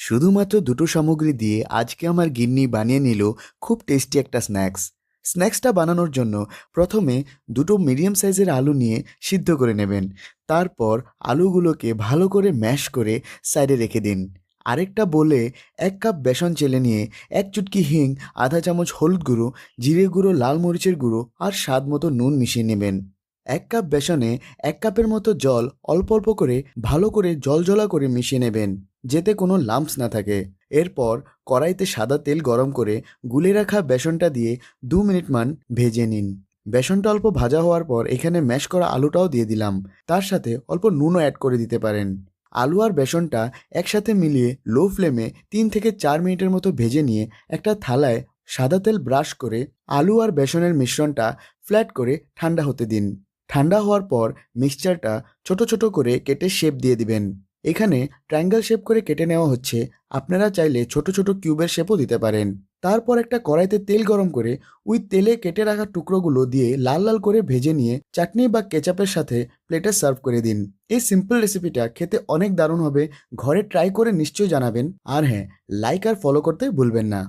শুধুমাত্র দুটো সামগ্রী দিয়ে আজকে আমার গিন্নি বানিয়ে নিল খুব টেস্টি একটা স্ন্যাক্সটা বানানোর জন্য প্রথমে দুটো মিডিয়াম সাইজের আলু নিয়ে সিদ্ধ করে নেবেন। তারপর আলুগুলোকে ভালো করে ম্যাশ করে সাইডে রেখে দিন। আরেকটা বলে 1 কাপ বেসন চেলে নিয়ে 1 চুটকি হিং, আধা চামচ হলুদ গুঁড়ো, জিরে গুঁড়ো, লাল মরিচের গুঁড়ো আর স্বাদ মতো নুন মিশিয়ে নেবেন। 1 কাপ বেসনে 1 কাপের মতো জল অল্প অল্প করে ভালো করে জলজলা করে মিশিয়ে নেবেন, যাতে কোনো লাম্পস না থাকে। এরপর কড়াইতে সাদা তেল গরম করে গুলে রাখা বেসনটা দিয়ে 2 মিনিট মান ভেজে নিন। বেসনটা অল্প ভাজা হওয়ার পর এখানে ম্যাশ করা আলুটাও দিয়ে দিলাম। তার সাথে অল্প নুনও অ্যাড করে দিতে পারেন। আলু আর বেসনটা একসাথে মিলিয়ে লো ফ্লেমে 3 থেকে 4 মিনিটের মতো ভেজে নিয়ে একটা থালায় সাদা তেল ব্রাশ করে আলু আর বেসনের মিশ্রণটা ফ্ল্যাট করে ঠান্ডা হতে দিন। ঠান্ডা হওয়ার পর মিক্সচারটা ছোট ছোট করে কেটে শেপ দিয়ে দিবেন। এখানে ট্রায়াঙ্গেল শেপ করে কেটে নেওয়া হচ্ছে, আপনারা চাইলে ছোট ছোট কিউবের শেপও দিতে পারেন। তারপর একটা কড়াইতে তেল গরম করে ওই তেলে কেটে রাখা টুকরোগুলো দিয়ে লাল লাল করে ভেজে নিয়ে চাটনি বা কেচাপের সাথে প্লেটে সার্ভ করে দিন। এই সিম্পল রেসিপিটা খেতে অনেক দারুণ হবে। ঘরে ট্রাই করে নিশ্চয়ই জানাবেন। আর হ্যাঁ, লাইক আর ফলো করতে ভুলবেন না।